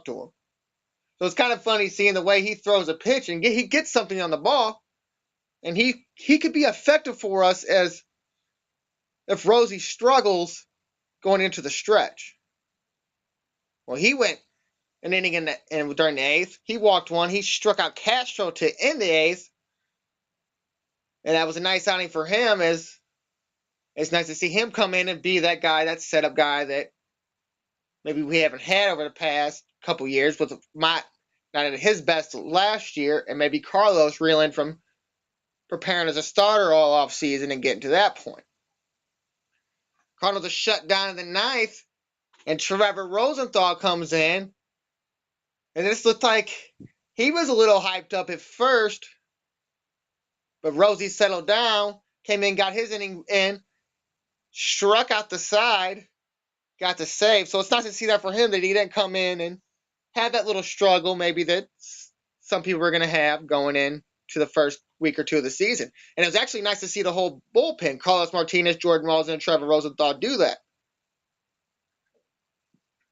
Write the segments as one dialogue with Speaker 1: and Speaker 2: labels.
Speaker 1: to him. So it's kind of funny seeing the way he throws a pitch and he gets something on the ball, and he could be effective for us as if Rosie struggles going into the stretch. Well, he went an inning during the eighth. He walked one. He struck out Castro to end the eighth, and that was a nice outing for him. As it's nice to see him come in and be that guy, that setup guy that maybe we haven't had over the past couple years, with not at his best last year, and maybe Carlos reeling from preparing as a starter all off season and getting to that point. Cardinals are shut down in the ninth, and Trevor Rosenthal comes in, and this looked like he was a little hyped up at first, but Rosie settled down, came in, got his inning in, struck out the side, got the save. So it's nice to see that for him, that he didn't come in and have that little struggle maybe that some people are going to have going in to the first week or two of the season. And it was actually nice to see the whole bullpen, Carlos Martinez, Jordan Walden, and Trevor Rosenthal, do that.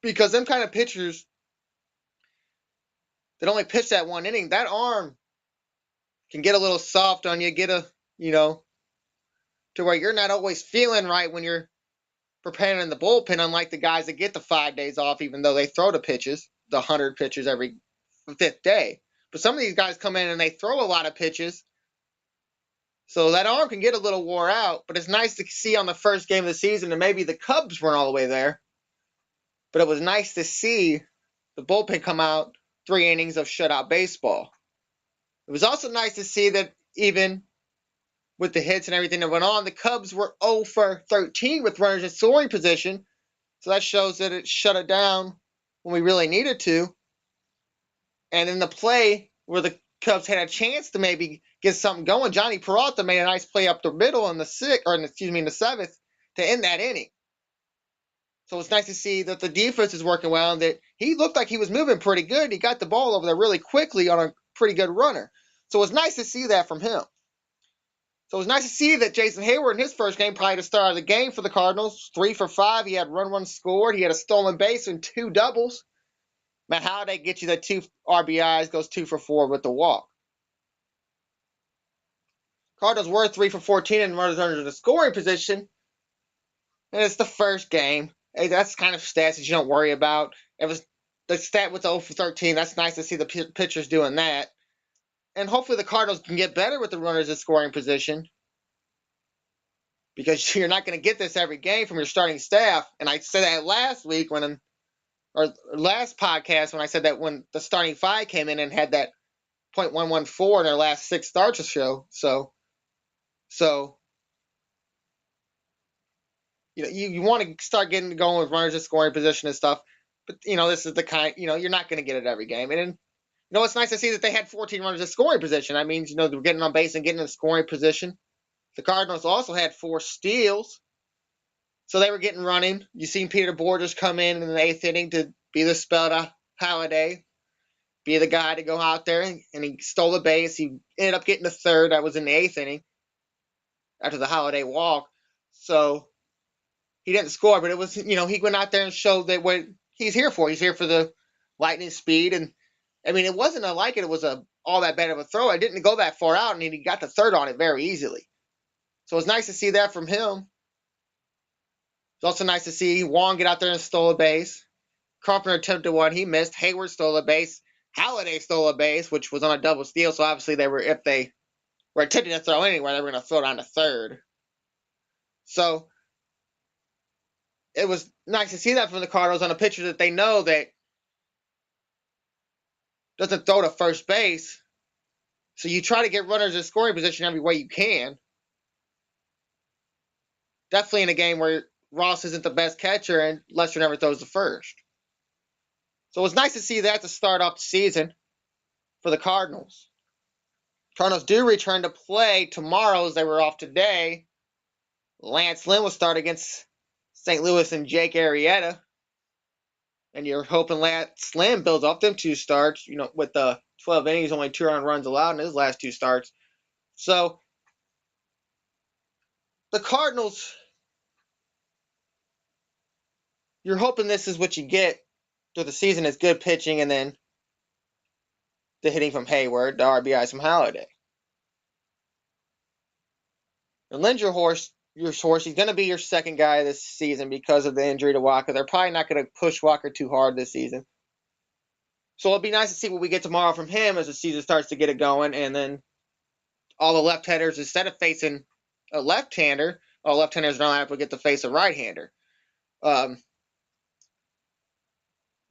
Speaker 1: Because them kind of pitchers that only pitch that one inning, that arm can get a little soft on you, to where you're not always feeling right when you're preparing in the bullpen, unlike the guys that get the 5 days off, even though they throw the pitches, the 100 pitches every fifth day. But some of these guys come in and they throw a lot of pitches, so that arm can get a little wore out. But it's nice to see on the first game of the season, and maybe the Cubs weren't all the way there, but it was nice to see the bullpen come out 3 innings of shutout baseball. It was also nice to see that even with the hits and everything that went on, the Cubs were 0 for 13 with runners in scoring position. So that shows that it shut it down when we really needed to. And in the play where the Cubs had a chance to maybe get something going, Johnny Peralta made a nice play up the middle in the seventh to end that inning. So it's nice to see that the defense is working well, and that he looked like he was moving pretty good. He got the ball over there really quickly on a pretty good runner. So it was nice to see that from him. So it was nice to see that Jason Hayward in his first game, probably the star of the game for the Cardinals, 3 for 5. He had run scored. He had a stolen base and 2 doubles. Matt Halliday gets you the 2 RBIs, goes 2 for 4 with the walk. Cardinals were 3 for 14 and runners under the scoring position. And it's the first game. Hey, that's kind of stats that you don't worry about. It was the stat with the 0 for 13. That's nice to see the pitchers doing that. And hopefully the Cardinals can get better with the runners in scoring position, because you're not going to get this every game from your starting staff. And I said that last week last podcast when I said that when the starting 5 came in and had that .114 in their last 6 starts or so. So you want to start getting going with runners in scoring position and stuff. But this is the kind, you're not going to get it every game. And it's nice to see that they had 14 runners in scoring position. That means they're getting on base and getting in scoring position. The Cardinals also had 4 steals, so they were getting running. You seen Peter Borges come in the 8th inning to be the spell to Halliday, be the guy to go out there, and he stole a base. He ended up getting the 3rd. That was in the 8th inning after the Halliday walk. So he didn't score, but it was, he went out there and showed that what he's here for. He's here for the lightning speed. And, it wasn't it was all that bad of a throw. It didn't go that far out, and he got the 3rd on it very easily. So it's nice to see that from him. It's also nice to see Wong get out there and stole a base. Carpenter attempted one. He missed. Hayward stole a base. Halliday stole a base, which was on a double steal. So obviously if they were attempting to throw anywhere, they were going to throw it on the 3rd. So it was nice to see that from the Cardinals on a pitcher that they know that doesn't throw to first base. So you try to get runners in scoring position every way you can. Definitely in a game where Ross isn't the best catcher and Lester never throws the first. So it was nice to see that to start off the season for the Cardinals. Cardinals do return to play tomorrow, as they were off today. Lance Lynn will start against St. Louis and Jake Arrieta. And you're hoping Lance Lynn builds off them 2 starts, with the 12 innings, only 2 earned runs allowed in his last 2 starts. So the Cardinals, you're hoping this is what you get through the season is good pitching and then the hitting from Hayward, the RBIs from Halladay. And Lindor, he's going to be your second guy this season because of the injury to Walker. They're probably not going to push Walker too hard this season. So it'll be nice to see what we get tomorrow from him as the season starts to get it going. And then all the left-handers, instead of facing a left-hander, all left-handers don't have to get to face a right-hander.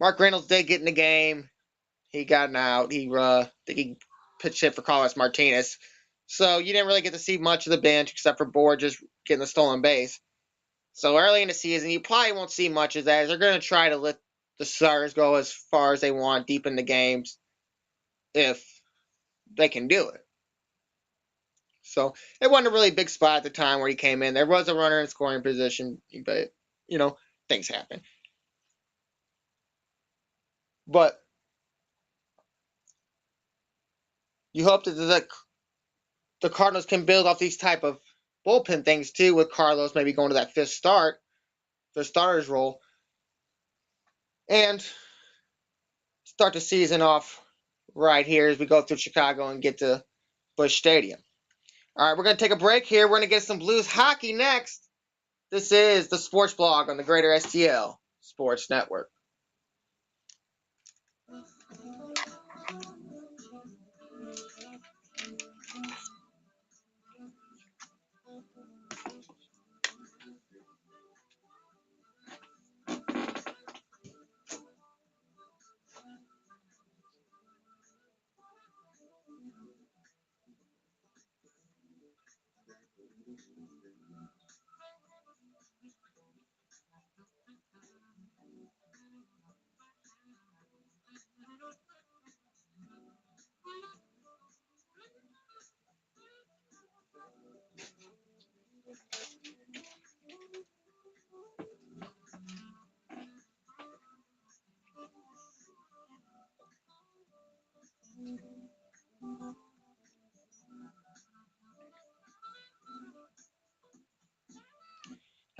Speaker 1: Mark Reynolds did get in the game. He got an out. I think he pitched hit for Carlos Martinez. So you didn't really get to see much of the bench except for Borges getting the stolen base. So early in the season, you probably won't see much of that. They're going to try to let the starters go as far as they want deep in the games if they can do it. So it wasn't a really big spot at the time where he came in. There was a runner in scoring position, but, things happen. But you hope that the Cardinals can build off these type of bullpen things too, with Carlos maybe going to that fifth starter's role, and start the season off right here as we go through Chicago and get to Busch Stadium. All right, we're going to take a break here. We're going to get some Blues hockey next. This is the Sports Blog on the Greater STL Sports Network.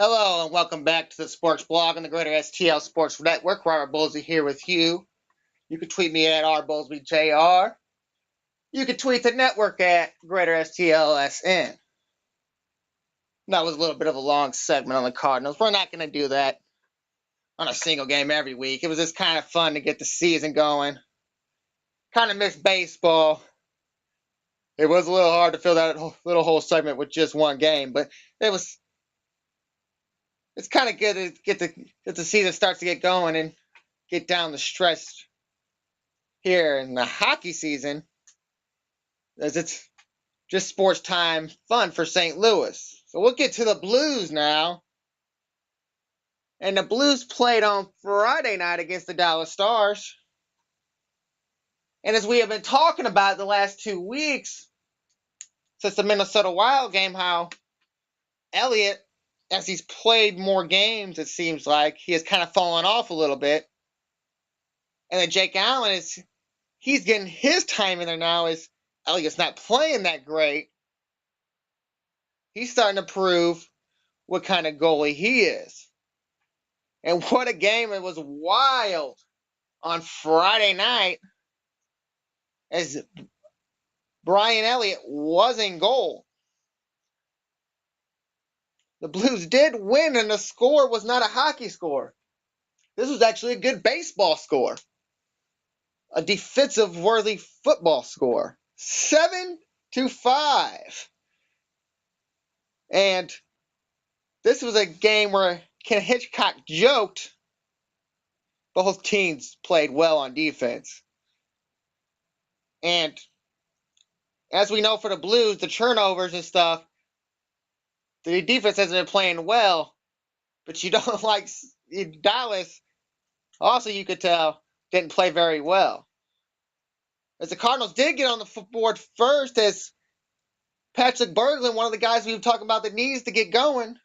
Speaker 1: Hello and welcome back to the Sports Blog on the Greater STL Sports Network. Robert Bowlesby here with you. You can tweet me at rbowlesbyjr. You can tweet the network at Greater STLSN. That was a little bit of a long segment on the Cardinals. We're not going to do that on a single game every week. It was just kind of fun to get the season going. Kind of missed baseball. It was a little hard to fill that little whole segment with just one game, but it's kind of good to get the season starts to get going and get down the stretch here in the hockey season, as it's just sports time fun for St. Louis. So we'll get to the Blues now. And the Blues played on Friday night against the Dallas Stars. And as we have been talking about the last 2 weeks, since the Minnesota Wild game, how Elliott, as he's played more games, it seems like, he has kind of fallen off a little bit. And then Jake Allen, he's getting his time in there now as Elliott's not playing that great. He's starting to prove what kind of goalie he is. And what a game. It was wild on Friday night as Brian Elliott was in goal. The Blues did win, and the score was not a hockey score. This was actually a good baseball score. A defensive-worthy football score. 7-5. And this was a game where Ken Hitchcock joked both teams played well on defense. And as we know for the Blues, the turnovers and stuff, the defense hasn't been playing well. But you don't like Dallas, also you could tell, didn't play very well. As the Cardinals did get on the board first, as Patrick Berglund, one of the guys we were talking about that needs to get going,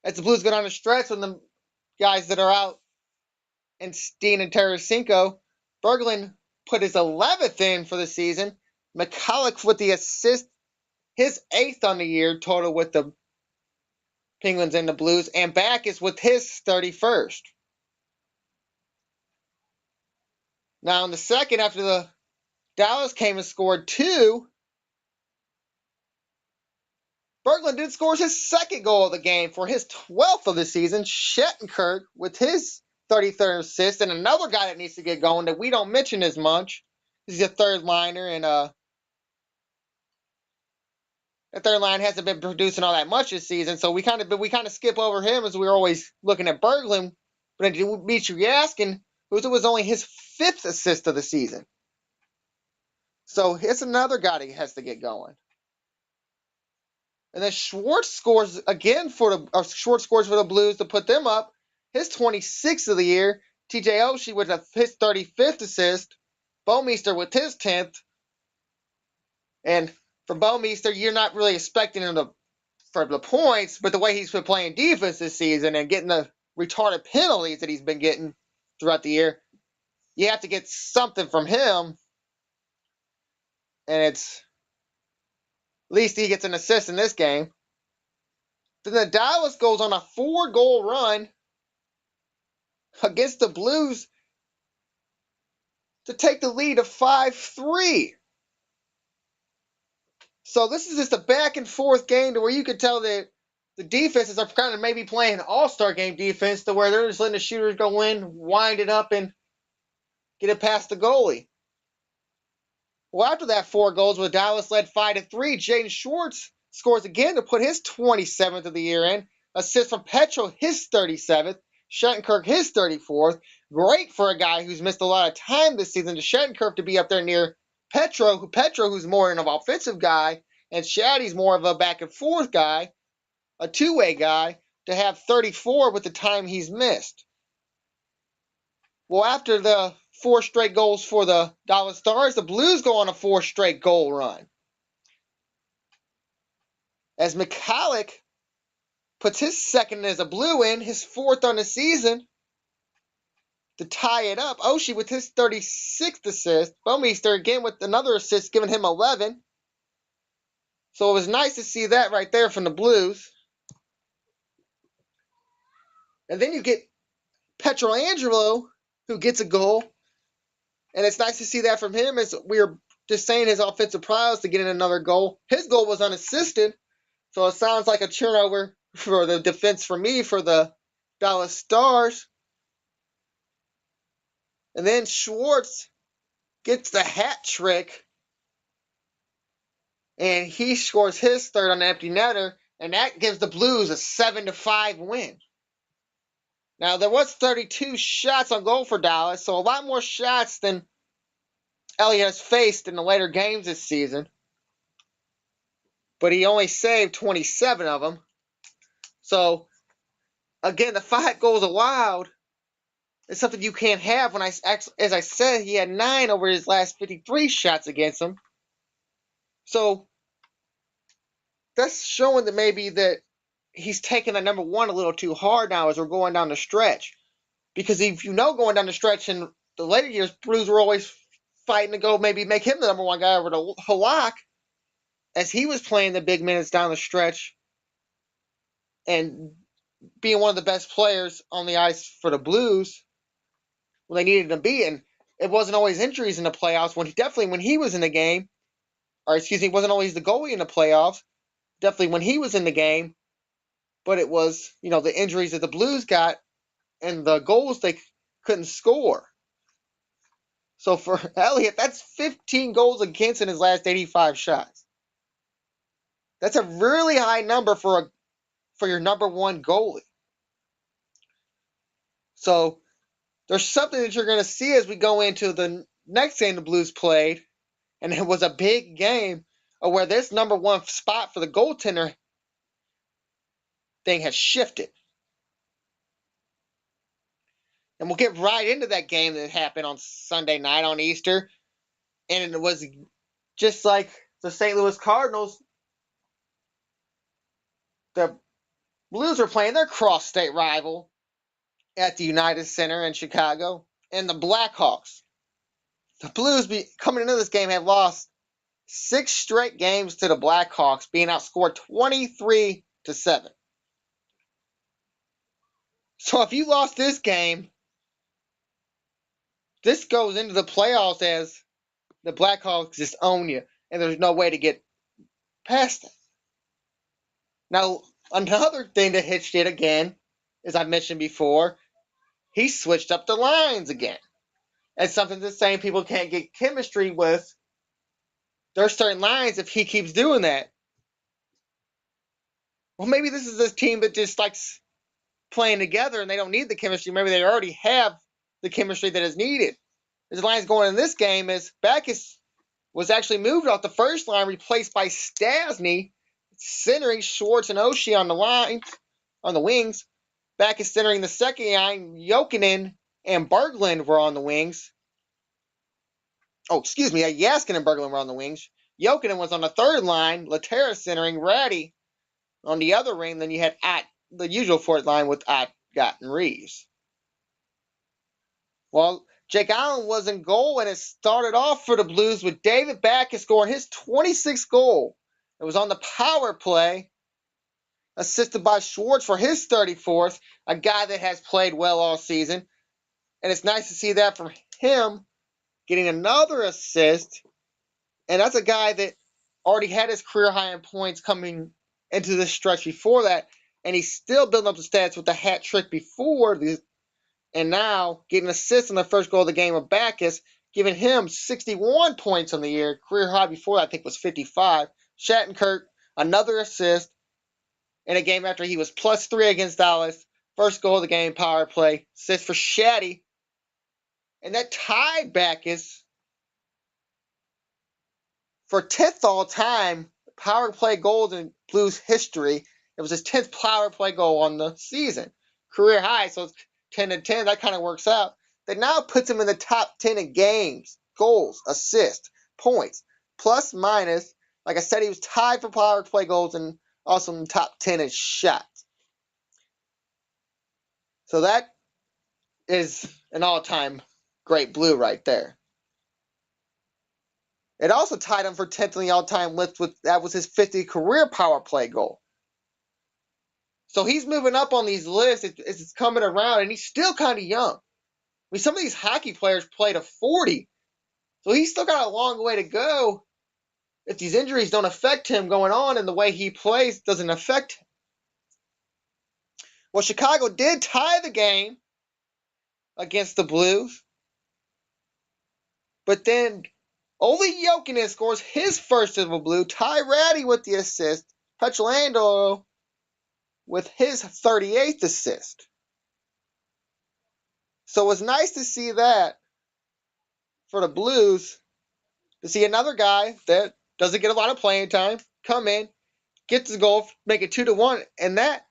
Speaker 1: as the Blues go down the stretch with the guys that are out, and Steen and Tarasenko, Berglund put his 11th in for the season. McCulloch with the assist, his 8th on the year total with the Penguins and the Blues, and Backus with his 31st. Now in the second, after the Dallas came and scored 2, Berglund did score his second goal of the game for his 12th of the season. Shattenkirk with his 33rd assist, and another guy that needs to get going that we don't mention as much. He's a third liner, and the third line hasn't been producing all that much this season, so we kind of skip over him as we're always looking at Berglund. But Dmitry Yaskin, it was only his 5th assist of the season. So it's another guy that has to get going. And then Schwartz scores again for the Blues to put them up. His 26th of the year. TJ Oshie with his 35th assist. Bouwmeester with his 10th. And for Bouwmeester, you're not really expecting him for the points, but the way he's been playing defense this season and getting the retarded penalties that he's been getting throughout the year, you have to get something from him. And it's at least he gets an assist in this game. Then the Dallas goes on a 4-goal run against the Blues to take the lead of 5-3. So this is just a back and forth game to where you could tell that the defenses are kind of maybe playing all-star game defense to where they're just letting the shooters go in, wind it up, and get it past the goalie. Well, after that 4 goals with Dallas led 5-3, Jaden Schwartz scores again to put his 27th of the year in. Assist from Petro, his 37th. Shattenkirk, his 34th. Great for a guy who's missed a lot of time this season to Shattenkirk to be up there near Petro, who's more of an offensive guy, and Shatty's more of a back and forth guy, a two-way guy, to have 34 with the time he's missed. Well, after the 4 straight goals for the Dallas Stars, the Blues go on a 4 straight goal run. As Michalek puts his second as a Blue in, his 4th on the season, to tie it up. Oshie with his 36th assist. Bouwmeester again with another assist, giving him 11. So it was nice to see that right there from the Blues. And then you get Pietrangelo, who gets a goal. And it's nice to see that from him, as we were just saying his offensive prowess to get in another goal. His goal was unassisted, so it sounds like a turnover for the defense for me for the Dallas Stars. And then Schwartz gets the hat trick, and he scores his 3rd on the empty netter, and that gives the Blues a 7-5 win. Now, there was 32 shots on goal for Dallas, so a lot more shots than Elliott has faced in the later games this season. But he only saved 27 of them. So, again, the 5 goals allowed is something you can't have. When as I said, he had 9 over his last 53 shots against him. So, that's showing that maybe that he's taking the number 1 a little too hard now as we're going down the stretch. Because if you know going down the stretch in the later years, Blues were always fighting to go maybe make him the number 1 guy over to Halak, as he was playing the big minutes down the stretch and being one of the best players on the ice for the Blues when they needed him to be. And it wasn't always injuries in the playoffs. When he was in the game, it wasn't always the goalie in the playoffs. Definitely when he was in the game, but it was, the injuries that the Blues got and the goals they couldn't score. So for Elliott, that's 15 goals against in his last 85 shots. That's a really high number for your number 1 goalie. So there's something that you're going to see as we go into the next game the Blues played, and it was a big game of where this number 1 spot for the goaltender thing has shifted. And we'll get right into that game that happened on Sunday night on Easter. And it was just like the St. Louis Cardinals. The Blues were playing their cross-state rival at the United Center in Chicago, and the Blackhawks. The Blues, coming into this game, have lost 6 straight games to the Blackhawks, being outscored 23-7. So if you lost this game this goes into the playoffs as the Blackhawks just own you, and there's no way to get past that. Now, another thing that Hitch did again, as I mentioned before, he switched up the lines again. And something the same people can't get chemistry with. There are certain lines if he keeps doing that. Well, maybe this is a team that just likes playing together and they don't need the chemistry. Maybe they already have the chemistry that is needed. As the lines going in this game is Backus was actually moved off the first line, replaced by Stastny, centering Schwartz and Oshie on the lines, on the wings. Backus centering the second line, Jokinen and Berglund were on the wings. Oh, excuse me, Yaskin and Berglund were on the wings. Jokinen was on the third line, Laterra centering, Ratty on the other ring. Then you had at the usual fourth line with Gott and Reeves. Well, Jake Allen was in goal, and it started off for the Blues with David Backes scoring his 26th goal. It was on the power play, assisted by Schwartz for his 34th, a guy that has played well all season. And it's nice to see that from him, getting another assist. And that's a guy that already had his career high in points coming into this stretch before that. And he's still building up the stats with the hat trick before this. And now getting assists in the first goal of the game of Backus, giving him 61 points on the year. Career high before that, I think, was 55. Shattenkirk, another assist in a game after he was +3 against Dallas. First goal of the game, power play. Assist for Shatty. And that tied Backus for 10th all-time power play goals in Blues history. It was his 10th power play goal on the season. Career high, so it's 10-10. That kind of works out. That now puts him in the top 10 in games, goals, assists, points, plus, minus. Like I said, he was tied for power play goals and also in the top 10 in shots. So that is an all-time great Blue right there. It also tied him for 10th in the all-time list. That was his 50th career power play goal. So he's moving up on these lists. It's coming around, and he's still kind of young. I mean, some of these hockey players play to 40. So he's still got a long way to go if these injuries don't affect him going on and the way he plays doesn't affect him. Well, Chicago did tie the game against the Blues. But then Olli Jokinen scores his first of the Blue. Ty Ratty with the assist. Petrolando with his 38th assist. So it was nice to see that for the Blues, to see another guy that doesn't get a lot of playing time come in, get the goal, make it 2-1, and that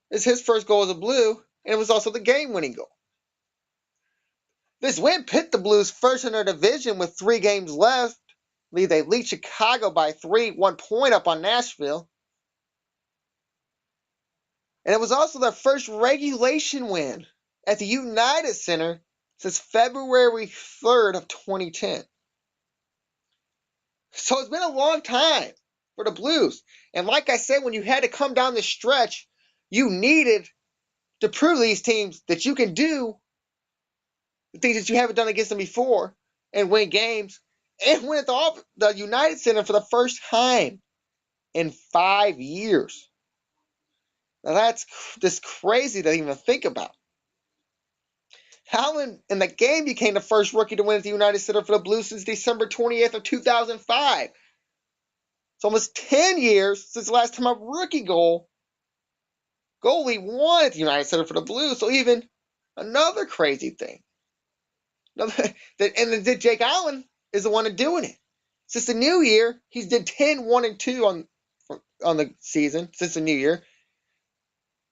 Speaker 1: is his first goal as a Blue, and it was also the game-winning goal. This win put the Blues first in their division with 3 games left. They lead Chicago by 3, 1 point up on Nashville. And it was also their first regulation win at the United Center since February 3rd of 2010. So it's been a long time for the Blues. And like I said, when you had to come down the stretch, you needed to prove to these teams that you can do the things that you haven't done against them before and win games. And win at the United Center for the first time in 5 years. Now that's just crazy to even think about. Allen in the game became the first rookie to win at the United Center for the Blues since December 28th of 2005. It's almost 10 years since the last time a rookie goalie won at the United Center for the Blues. So even another crazy thing. And Jake Allen is the one doing it. Since the new year, he's did 10-1-2 on the season since the new year.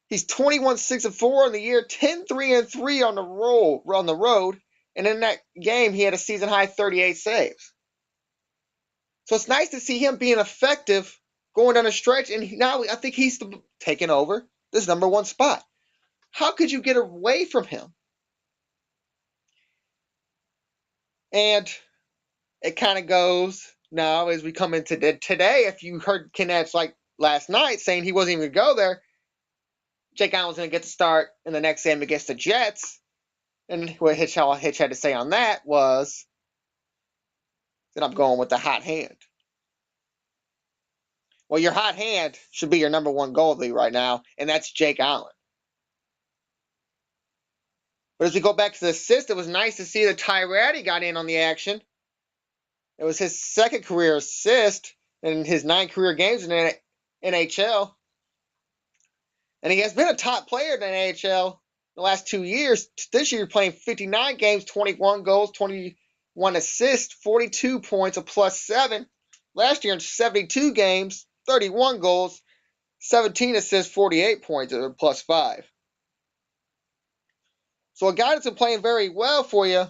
Speaker 1: He's 21-6-4 on the year, 10-3-3 on the road, and in that game he had a season high 38 saves. So it's nice to see him being effective going down a stretch, and now I think he's taking over this number 1 spot. How could you get away from him? And it kind of goes now as we come into today. If you heard Kenneth like last night saying he wasn't even going to go there, Jake Allen's going to get the start in the next game against the Jets. And what Hitch had to say on that was that I'm going with the hot hand. Well, your hot hand should be your number one goalie right now, and that's Jake Allen. But as we go back to the assist, it was nice to see that Ratty got in on the action. It was his second career assist in his 9 career games in the NHL. And he has been a top player in the NHL the last 2 years. This year, playing 59 games, 21 goals, 21 assists, 42 points, a +7. Last year in 72 games, 31 goals, 17 assists, 48 points, a +5. So a guy that's been playing very well for you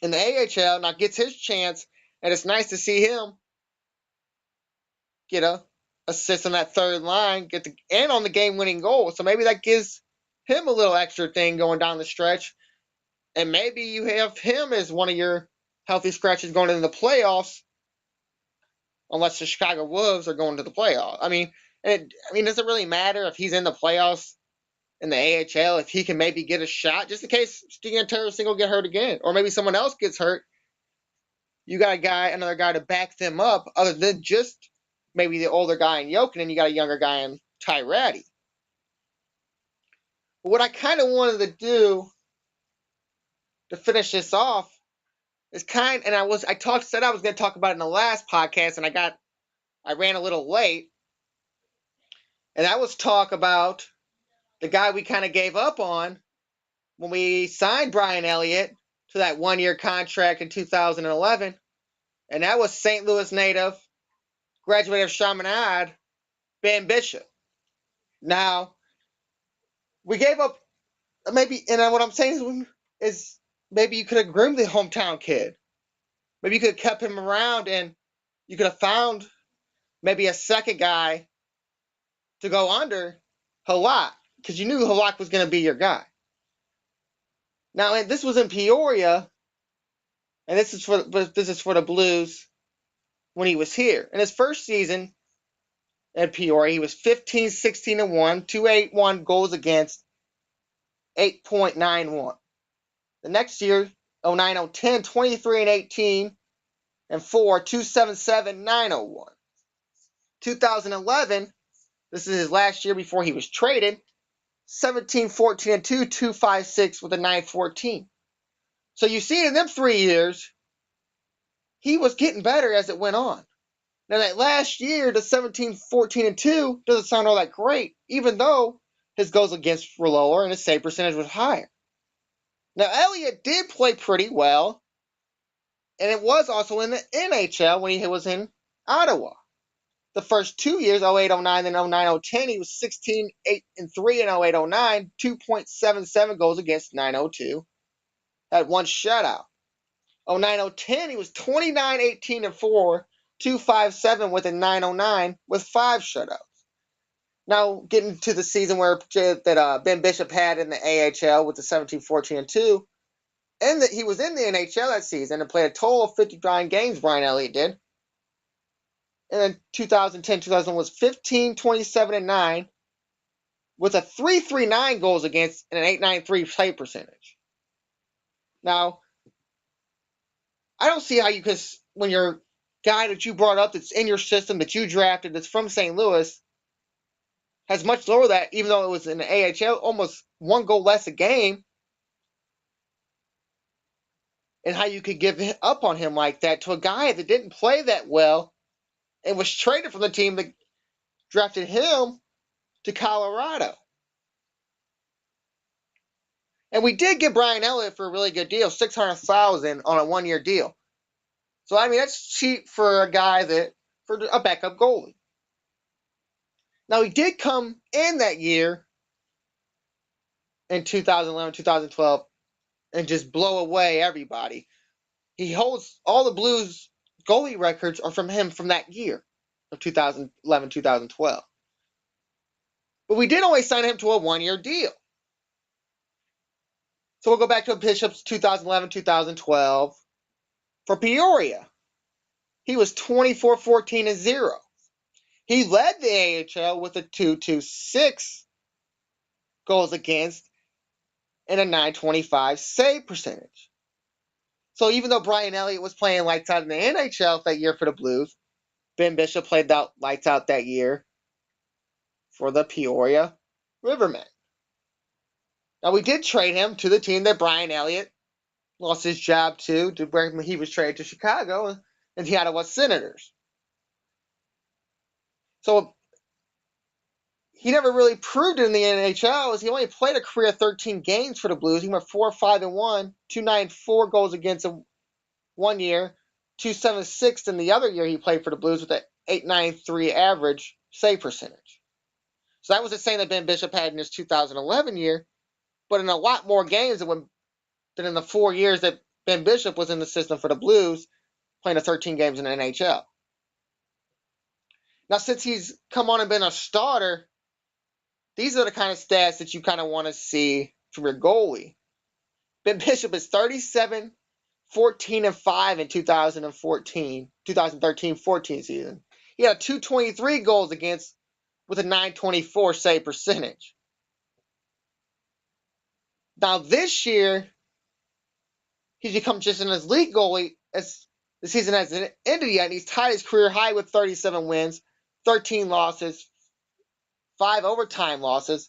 Speaker 1: in the AHL now gets his chance, and it's nice to see him get a assist on that third line, and on the game-winning goal. So maybe that gives him a little extra thing going down the stretch, and maybe you have him as one of your healthy scratches going into the playoffs, unless the Chicago Wolves are going to the playoffs. I mean, does it really matter if he's in the playoffs in the AHL, if he can maybe get a shot, just in case Stan Tarasenko will get hurt again, or maybe someone else gets hurt? You got another guy to back them up, other than just maybe the older guy in Jokic, and you got a younger guy in Ratty. But what I kind of wanted to do to finish this off is said I was going to talk about it in the last podcast, and I ran a little late, and that was talk about the guy we kind of gave up on when we signed Brian Elliott to that 1-year contract in 2011, and that was St. Louis native, graduate of Chaminade, Ben Bishop. Now, we gave up maybe, and what I'm saying is maybe you could have groomed the hometown kid. Maybe you could have kept him around, and you could have found maybe a second guy to go under Halak, because you knew Halak was going to be your guy. Now, this was in Peoria, and this is for the Blues when he was here. In his first season at Peoria, he was 15, 16-1, 281 goals against, 8.91. The next year, 09-010, 23-18 and 4, 277, 901. 2011, this is his last year before he was traded, 17, 14 and 2, 256 with a 914. So you see in them 3 years, he was getting better as it went on. Now that last year, the 17, 14 and 2 doesn't sound all that great, even though his goals against were lower and his save percentage was higher. Now Elliott did play pretty well, and it was also in the NHL when he was in Ottawa. The first 2 years, 08-09 and 09-010, he was 16, 8 and 3 in 08-09, 2.77 goals against, 902. Had 1 shutout. 09-010, he was 29, 18 and 4, 257 with a 909 with 5 shutouts. Now, getting to the season that Ben Bishop had in the AHL with the 17, 14 and 2, and that he was in the NHL that season and played a total of 59 games, Brian Elliott did. And then 2010-2011 was 15, 27 and 9 with a 339 goals against and an 893 save percentage. Now, I don't see how you could, when your guy that you brought up that's in your system, that you drafted, that's from St. Louis, has much lower that, even though it was in the AHL, almost 1 goal less a game, and how you could give up on him like that to a guy that didn't play that well and was traded from the team that drafted him to Colorado. And we did get Brian Elliott for a really good deal, $600,000 on a 1-year deal. So, I mean, that's cheap for a guy for a backup goalie. Now, he did come in that year in 2011, 2012 and just blow away everybody. He holds all the Blues goalie records are from him from that year of 2011, 2012. But we did only sign him to a 1-year deal. So we'll go back to Bishop's 2011, 2012. For Peoria, he was 24, 14 and 0. He led the AHL with a 226 goals against and a .925 save percentage. So even though Brian Elliott was playing lights out in the NHL that year for the Blues, Ben Bishop played lights out that year for the Peoria Rivermen. Now, we did trade him to the team that Brian Elliott lost his job to where he was traded to Chicago and the Ottawa Senators. So he never really proved it in the NHL, as he only played a career 13 games for the Blues. He went 4-5-1, 294 goals against him one year, 276 in the other year he played for the Blues with an 893 average save percentage. So that was the same that Ben Bishop had in his 2011 year, but in a lot more games than in the 4 years that Ben Bishop was in the system for the Blues, playing the 13 games in the NHL. Now, since he's come on and been a starter, these are the kind of stats that you kind of want to see from your goalie. Ben Bishop is 37, 14, and 5 in 2013-14 season. He had 223 goals against with a .924 save percentage. Now this year, he's become just an elite goalie as the season hasn't ended yet, and he's tied his career high with 37 wins, 13 losses, 5 overtime losses.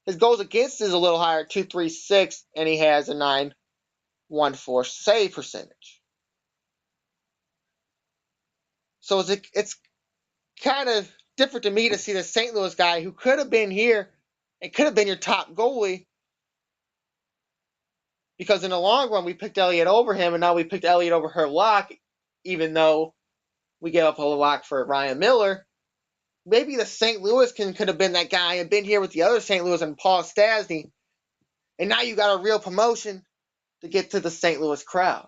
Speaker 1: His goals against is a little higher, 236, and he has a .914 save percentage. So it's kind of different to me to see the St. Louis guy who could have been here and could have been your top goalie, because in the long run we picked Elliott over him, and now we picked Elliott over Herlock, even though we gave up Herlock for Ryan Miller. Maybe the St. Louis could have been that guy and been here with the other St. Louis and Paul Stastny, and now you got a real promotion to get to the St. Louis crowd.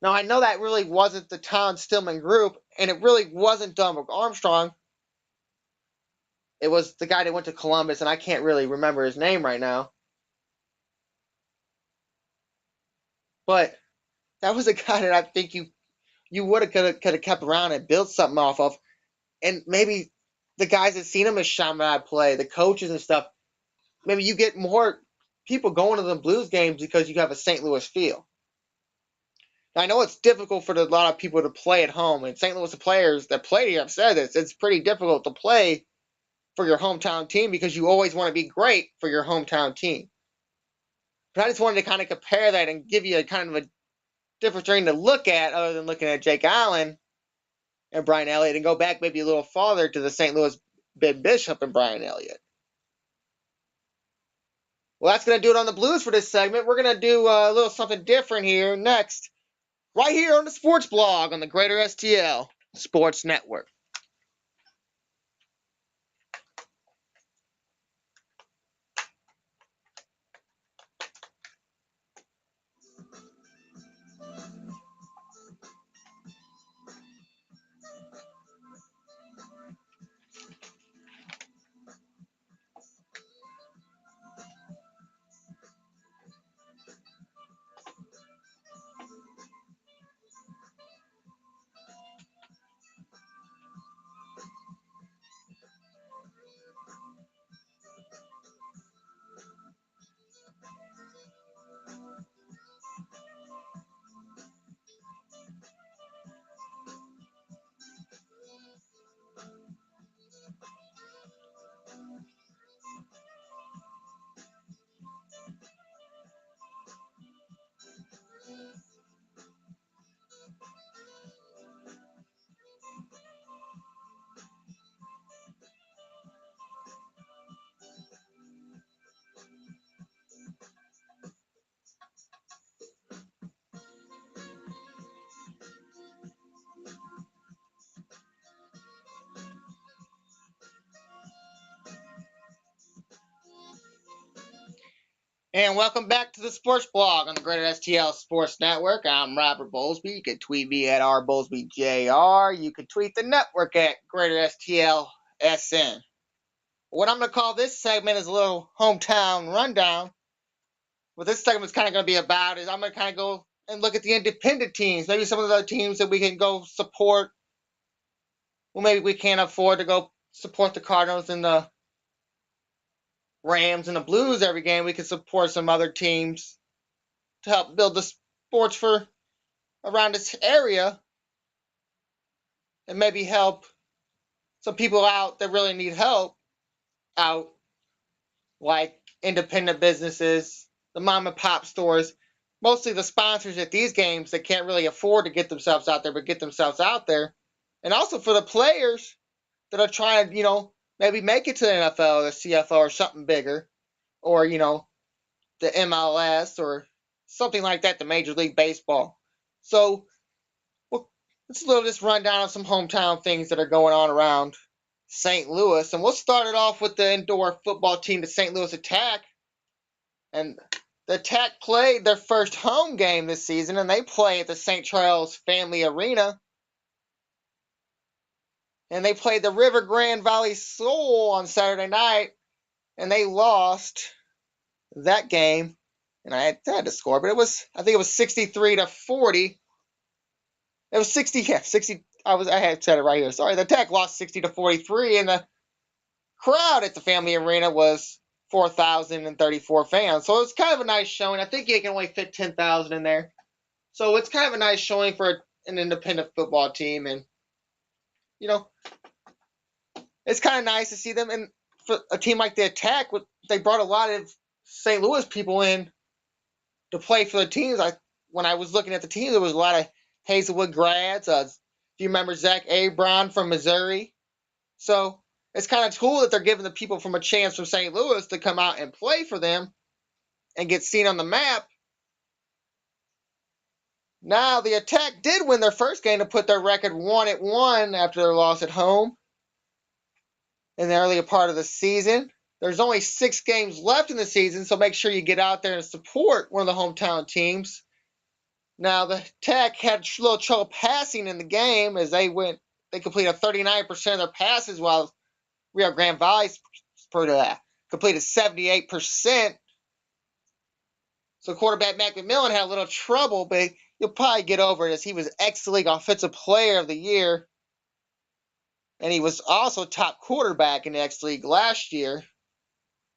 Speaker 1: Now, I know that really wasn't the Tom Stillman group, and it really wasn't Dominic Armstrong. It was the guy that went to Columbus, and I can't really remember his name right now. But that was a guy that I think you would have could have kept around and built something off of. And maybe the guys that seen him as Chaminade play, the coaches and stuff, maybe you get more people going to the Blues games because you have a St. Louis feel. Now, I know it's difficult for a lot of people to play at home, and St. Louis players that play here have said this. It's pretty difficult to play for your hometown team because you always want to be great for your hometown team. But I just wanted to kind of compare that and give you a kind of a different thing to look at other than looking at Jake Allen and Brian Elliott, and go back maybe a little farther to the St. Louis Ben Bishop and Brian Elliott. Well, that's going to do it on the Blues for this segment. We're going to do a little something different here next, right here on the Sports Blog on the Greater STL Sports Network. And welcome back to the Sports Blog on the Greater STL Sports Network. I'm Robert Bowlesby. You can tweet me at rbowlesbyjr. You can tweet the network at Greater STLSN. What I'm going to call this segment is a little hometown rundown. What this segment is kind of going to be about is I'm going to kind of go and look at the independent teams, maybe some of the other teams that we can go support. Well, maybe we can't afford to go support the Cardinals in the Rams and the Blues every game, we can support some other teams to help build the sports for around this area and maybe help some people out that really need help out, like independent businesses, the mom and pop stores, mostly the sponsors at these games that can't really afford to get themselves out there, but get themselves out there. And also for the players that are trying to, maybe make it to the NFL or the CFL or something bigger, or, the MLS or something like that, the Major League Baseball. So, well, let's just run down some hometown things that are going on around St. Louis. And we'll start it off with the indoor football team, the St. Louis Attack. And the Attack played their first home game this season, and they play at the St. Charles Family Arena. And they played the River Grand Valley Soul on Saturday night, and they lost that game. And I had to score, but I think it was 63-40. It was 60. I had said it right here. Sorry, the Attack lost 60-43, and the crowd at the Family Arena was 4,034 fans. So it's kind of a nice showing. I think you can only fit 10,000 in there. So it's kind of a nice showing for an independent football team, and it's kind of nice to see them. And for a team like the Attack, they brought a lot of St. Louis people in to play for the teams. When I was looking at the team, there was a lot of Hazelwood grads. Do you remember Zach Abron from Missouri? So it's kind of cool that they're giving the people from a chance from St. Louis to come out and play for them and get seen on the map. Now, the Attack did win their first game to put their record 1-1 after their loss at home in the earlier part of the season. There's only 6 games left in the season, so make sure you get out there and support one of the hometown teams. Now, the Attack had a little trouble passing in the game as they completed 39% of their passes, while Rio Grande Valley completed 78%. So quarterback Mac McMillan had a little trouble, but you'll probably get over it as he was X-League Offensive Player of the Year. And he was also top quarterback in the X-League last year.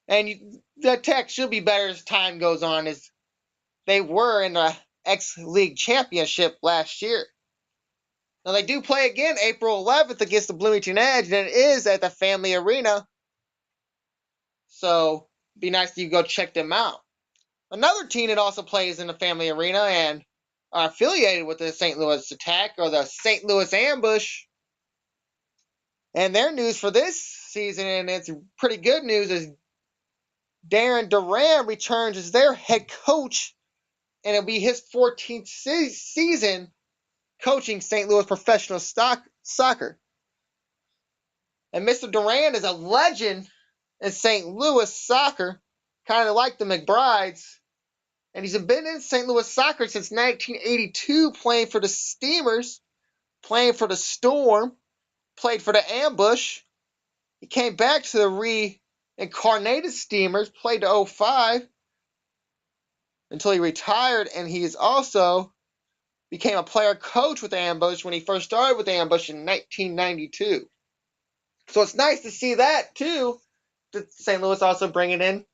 Speaker 1: And the Attack should be better as time goes on, as they were in the X-League Championship last year. Now, they do play again April 11th against the Bloomington Edge, and it is at the Family Arena. So, it'd be nice if you go check them out. Another team that also plays in the Family Arena and are affiliated with the St. Louis Attack are the St. Louis Ambush. And their news for this season, and it's pretty good news, is Darren Duran returns as their head coach, and it'll be his 14th season coaching St. Louis professional soccer. And Mr. Duran is a legend in St. Louis soccer, kind of like the McBrides. And he's been in St. Louis soccer since 1982, playing for the Steamers, playing for the Storm, played for the Ambush. He came back to the reincarnated Steamers, played to 05 until he retired, and he is also became a player coach with the Ambush when he first started with the Ambush in 1992. So it's nice to see that too, that St. Louis also bringing in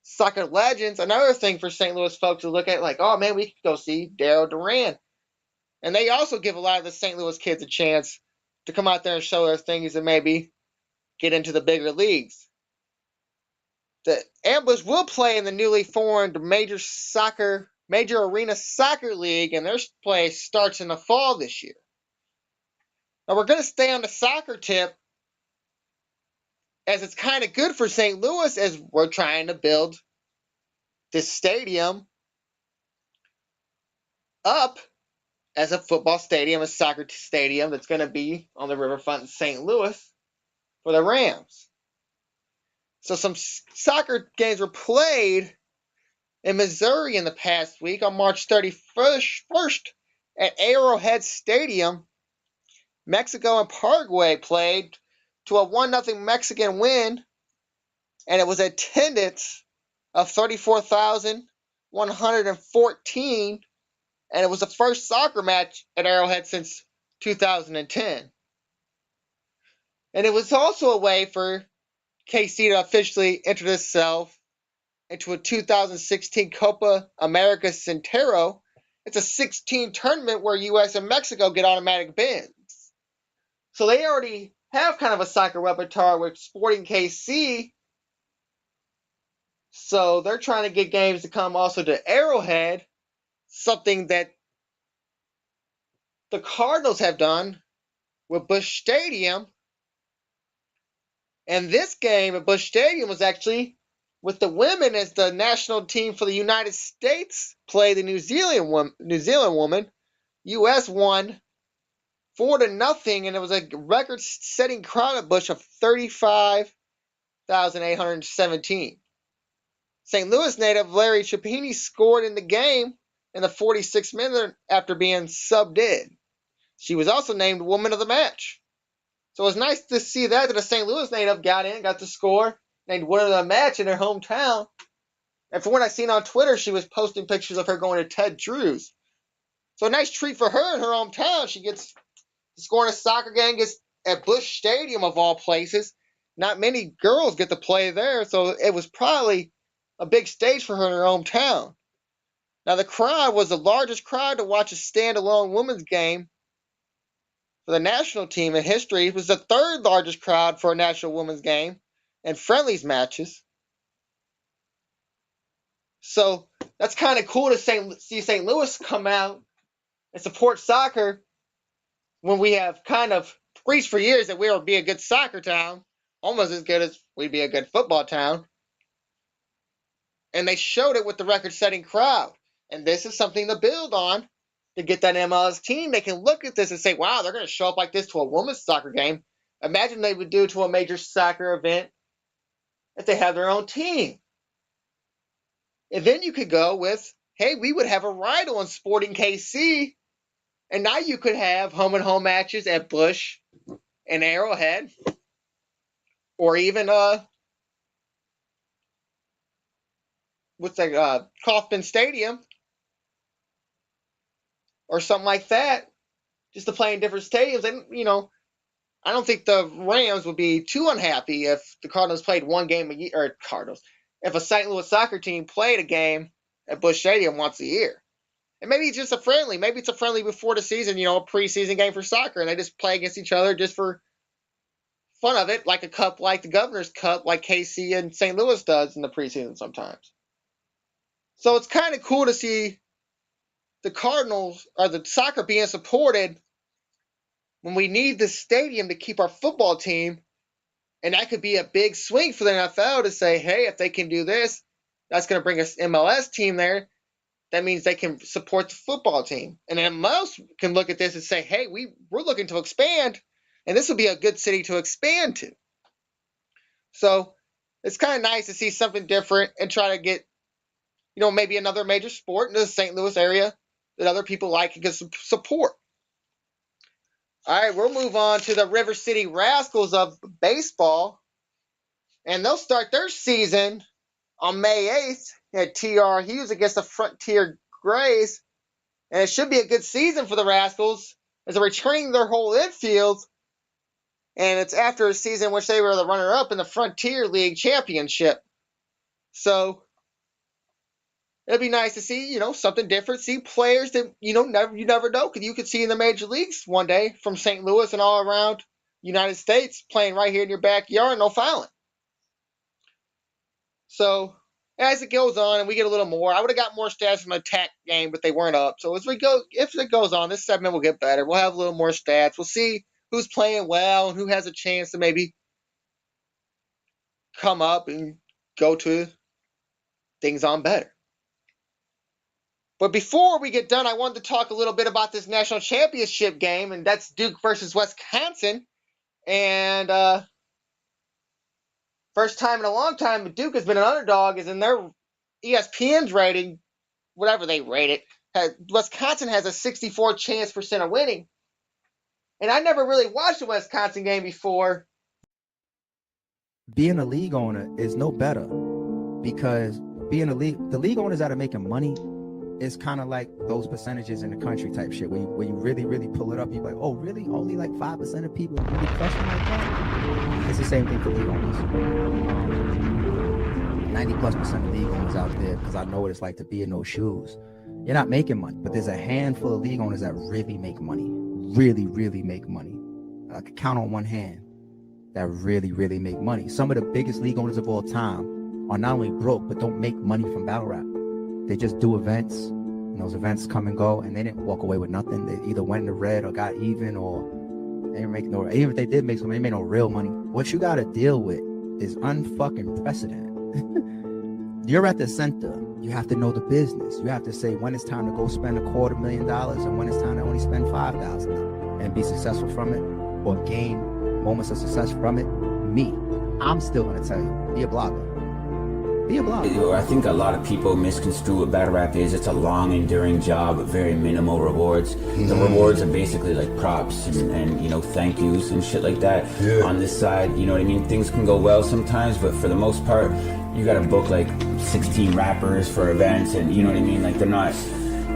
Speaker 1: soccer legends. Another thing for St. Louis folks to look at, like, oh man, we could go see Darryl Duran. And they also give a lot of the St. Louis kids a chance to come out there and show their things and maybe get into the bigger leagues. The Ambush will play in the newly formed Major Arena Soccer League, and their play starts in the fall this year. Now, we're going to stay on the soccer tip, as it's kind of good for St. Louis as we're trying to build this stadium up as a football stadium, a soccer stadium that's going to be on the riverfront in St. Louis for the Rams. So some soccer games were played in Missouri in the past week. On March 31st at Arrowhead Stadium, Mexico and Paraguay played to a 1-0 Mexican win, and it was attendance of 34,114, and it was the first soccer match at Arrowhead since 2010. And it was also a way for KC to officially enter itself into a 2016 Copa America Centero. It's a 16 tournament where U.S. and Mexico get automatic bids. So they already have kind of a soccer repertoire with Sporting KC. So they're trying to get games to come also to Arrowhead, something that the Cardinals have done with Busch Stadium. And this game at Busch Stadium was actually with the women as the national team for the United States play the New Zealand woman. U.S. won 4-0, and it was a record-setting crowd at Busch of 35,817. St. Louis native Larry Chapini scored in the game in the 46th minute after being subbed in. She was also named Woman of the Match. So it was nice to see that a St. Louis native got to score, named Woman of the Match in her hometown. And from what I've seen on Twitter, she was posting pictures of her going to Ted Drew's. So a nice treat for her in her hometown. She gets to score in a soccer game, gets at Busch Stadium of all places. Not many girls get to play there, so it was probably a big stage for her in her hometown. Now the crowd was the largest crowd to watch a standalone women's game for the national team in history. It was the third largest crowd for a national women's game and friendlies matches. So that's kind of cool to see St. Louis come out and support soccer when we have kind of preached for years that we would be a good soccer town, almost as good as we'd be a good football town. And they showed it with the record-setting crowd. And this is something to build on to get that MLS team. They can look at this and say, wow, they're going to show up like this to a women's soccer game. Imagine they would do to a major soccer event if they have their own team. And then you could go with, hey, we would have a rival in Sporting KC. And now you could have home-and-home matches at Busch and Arrowhead. Or even with the Kauffman Stadium. Or something like that. Just to play in different stadiums. And, I don't think the Rams would be too unhappy if the Cardinals played one game a year, or if a St. Louis soccer team played a game at Busch Stadium once a year. And maybe it's just a friendly. Maybe it's a friendly before the season, a preseason game for soccer, and they just play against each other just for fun of it, like a cup, like the Governor's Cup, like KC and St. Louis does in the preseason sometimes. So it's kind of cool to see the Cardinals, or the soccer being supported when we need the stadium to keep our football team. And that could be a big swing for the NFL to say, hey, if they can do this, that's going to bring us MLS team there. That means they can support the football team. And then MLS can look at this and say, hey, we're looking to expand, and this would be a good city to expand to. So it's kind of nice to see something different and try to get, maybe another major sport in the St. Louis area that other people like and get some support. All right, we'll move on to the River City Rascals of baseball. And they'll start their season on May 8th at TR Hughes against the Frontier Grays. And it should be a good season for the Rascals as they're returning their whole infield. And it's after a season in which they were the runner-up in the Frontier League Championship. So it'll be nice to see, something different. See players that, you never know. Because you could see in the major leagues one day from St. Louis and all around United States playing right here in your backyard in O'Fallon. So as it goes on and we get a little more, I would have got more stats from the attack game, but they weren't up. So if it goes on, this segment will get better. We'll have a little more stats. We'll see who's playing well and who has a chance to maybe come up and go to things on better. But before we get done, I wanted to talk a little bit about this national championship game, and that's Duke versus Wisconsin. And first time in a long time, Duke has been an underdog, is in their ESPN's rating, whatever they rate it. Wisconsin has a 64% chance of winning. And I never really watched a Wisconsin game before.
Speaker 2: Being a league owner is no better because the league owners that are making money it's kind of like those percentages in the country type shit where you really, really pull it up. You're like, oh, really? Only like 5% of people really crushing like that? It's the same thing for league owners. 90+% of league owners out there, because I know what it's like to be in those shoes. You're not making money, but there's a handful of league owners that really make money. Really, really make money. I could count on one hand that really, really make money. Some of the biggest league owners of all time are not only broke, but don't make money from battle rap. They just do events, and those events come and go, and they didn't walk away with nothing. They either went in the red or got even, or they didn't make no, even if they did make some, they made no real money. What you got to deal with is unfucking precedented. You're at the center. You have to know the business. You have to say when it's time to go spend $250,000 and when it's time to only spend $5,000 and be successful from it, or gain moments of success from it. Me, I'm still gonna tell you, be a blogger. Be a blogger.
Speaker 3: I think a lot of people misconstrue what battle rap is. It's a long, enduring job with very minimal rewards. The rewards are basically like props and you know, thank yous and shit like that. On this side, you know what I mean? Things can go well sometimes, but for the most part, you gotta book like 16 rappers for events, and you know what I mean? Like, they're not...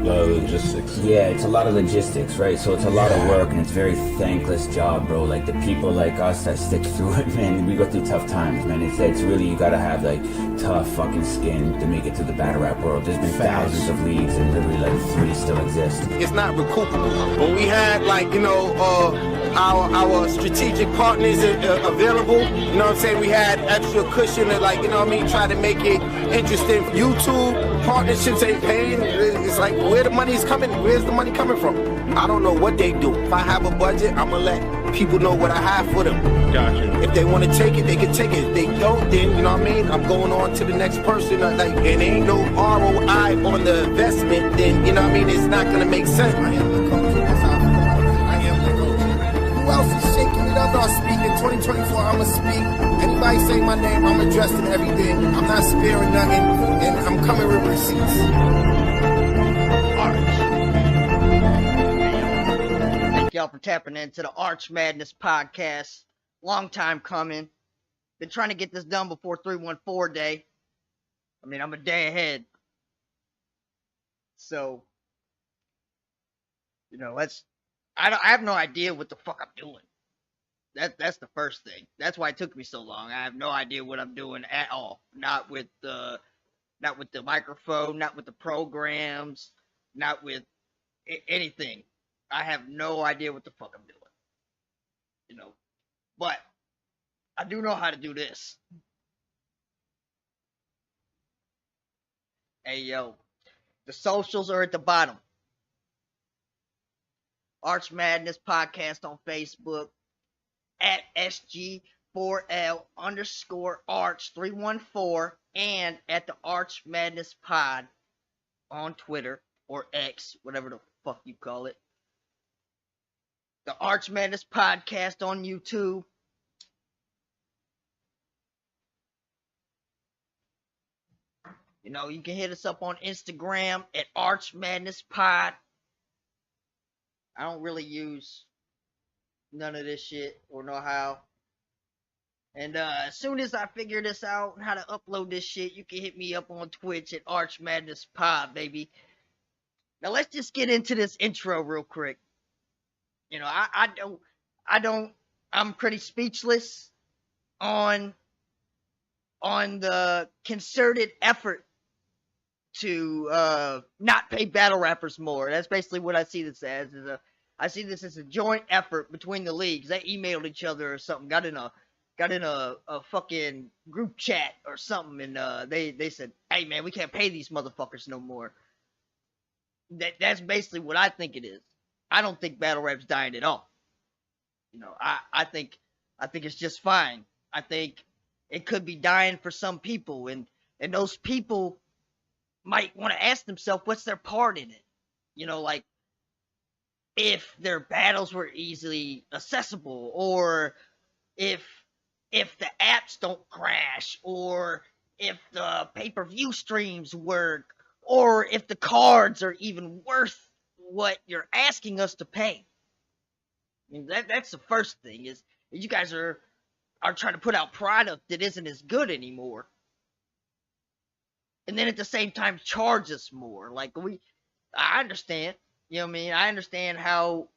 Speaker 4: logistics.
Speaker 3: Yeah, it's a lot of logistics, right? So it's a lot of work, and it's a very thankless job, bro. Like, the people like us that stick through it, man, we go through tough times, man. It's really, you gotta have like tough fucking skin to make it to the battle rap world. There's been thousands of leagues, and literally like 3 still exist.
Speaker 5: It's not recoupable. When we had like, you know, our strategic partners available, you know what I'm saying? We had extra cushion to, like, you know what I mean, try to make it interesting. YouTube partnerships ain't paying. It's like, where the money's coming? Where's the money coming from? I don't know what they do. If I have a budget, I'm gonna let people know what I have for them.
Speaker 4: Gotcha.
Speaker 5: If they want to take it, they can take it. If they don't, then, you know what I mean, I'm going on to the next person. Like, and ain't no ROI on the investment, then, you know what I mean, it's not gonna make sense. I am the coach. That's how I am the coach. Who else is shaking it up? I'll speak in 2024. I'ma speak. Anybody say my name, I'm addressing everything. I'm not sparing nothing, and I'm coming with receipts.
Speaker 6: Thank y'all for tapping into the Arch Madness podcast. Long time coming. Been trying to get this done before 314 day. I mean, I'm a day ahead. So, you know, I have no idea what the fuck I'm doing. That's the first thing. That's why it took me so long. I have no idea what I'm doing at all. Not with the microphone, not with the programs, not with anything. I have no idea what the fuck I'm doing. You know, but I do know how to do this. Hey, yo, the socials are at the bottom. Arch Madness Podcast on Facebook, at SG4L _Arch 314, and at the Arch Madness Pod on Twitter or X, whatever the fuck you call it. The Arch Madness Podcast on YouTube. You know, you can hit us up on Instagram at Arch Madness Pod. I don't really use none of this shit or know how. And as soon as I figure this out and how to upload this shit, you can hit me up on Twitch at Arch Madness Pod, baby. Now let's just get into this intro real quick. You know, I'm pretty speechless on the concerted effort to not pay battle rappers more. That's basically what I see this as. I see this as a joint effort between the leagues. They emailed each other or something, got in a fucking group chat or something, and they said, "Hey man, we can't pay these motherfuckers no more." That's basically what I think it is. I don't think battle rap's dying at all. You know, I think it's just fine. I think it could be dying for some people, and those people might want to ask themselves what's their part in it. You know, like, if their battles were easily accessible, or if the apps don't crash, or if the pay-per-view streams work, or if the cards are even worth what you're asking us to pay. I mean, that's the first thing, is you guys are trying to put out product that isn't as good anymore. And then at the same time charge us more. Like, I understand. You know what I mean? I understand how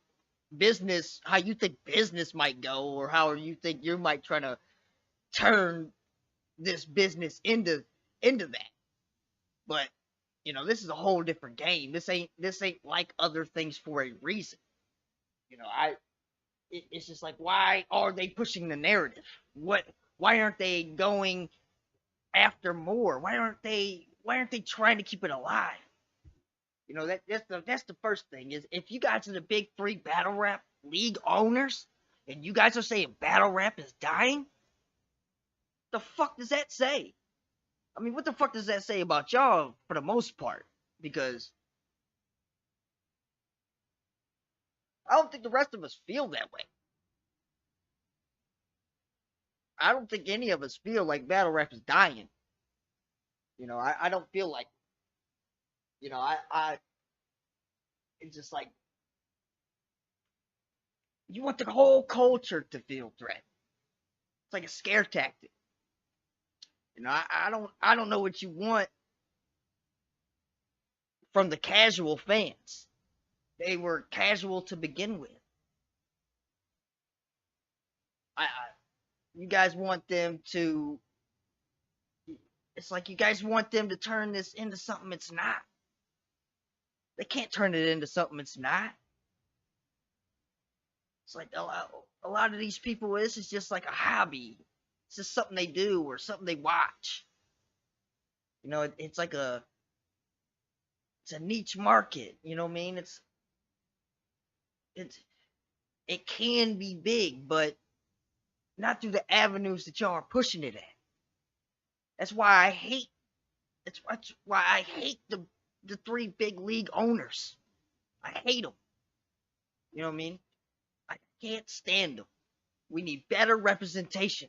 Speaker 6: you think business might go, or how you think you might try to turn this business into that. But this is a whole different game. This ain't like other things for a reason. It's just like, why are they pushing the narrative? Why aren't they going after more? Why aren't they trying to keep it alive? That's the first thing, is if you guys are the big three battle rap league owners and you guys are saying battle rap is dying, the fuck does that say? I mean, what the fuck does that say about y'all for the most part? Because I don't think the rest of us feel that way. I don't think any of us feel like battle rap is dying. I don't feel like, it's just like, you want the whole culture to feel threatened. It's like a scare tactic. I don't know what you want from the casual fans. They were casual to begin with. You guys want them to. It's like you guys want them to turn this into something it's not. They can't turn it into something it's not. It's like a lot of these people, this is just like a hobby. It's just something they do or something they watch. It's like it's a niche market. You know what I mean? It can be big, but not through the avenues that y'all are pushing it at. That's why I hate. That's why I hate the three big league owners. I hate them. You know what I mean? I can't stand them. We need better representation.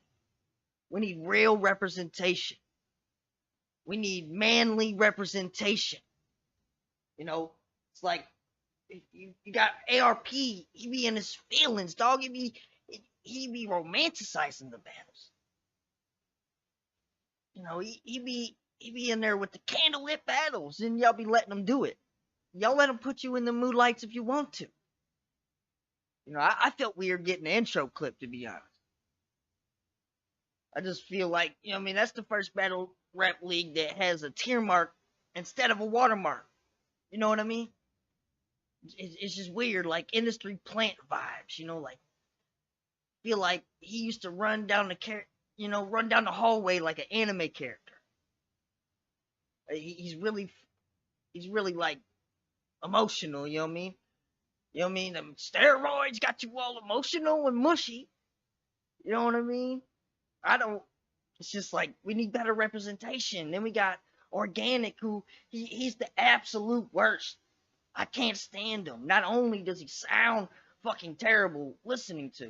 Speaker 6: We need real representation. We need manly representation. It's like you got ARP. He be in his feelings, dog. He be romanticizing the battles. He be in there with the candlelit battles, and y'all be letting him do it. Y'all let him put you in the moonlights if you want to. I felt weird getting the intro clip, to be honest. I just feel like, that's the first battle rap league that has a tier mark instead of a watermark. You know what I mean? It's just weird, like industry plant vibes. Like, feel like he used to run down the hallway like an anime character. He's really like emotional. You know what I mean? You know what I mean? Them steroids got you all emotional and mushy. You know what I mean? It's just like, we need better representation. Then we got Organic, who he's the absolute worst. I can't stand him. Not only does he sound fucking terrible listening to,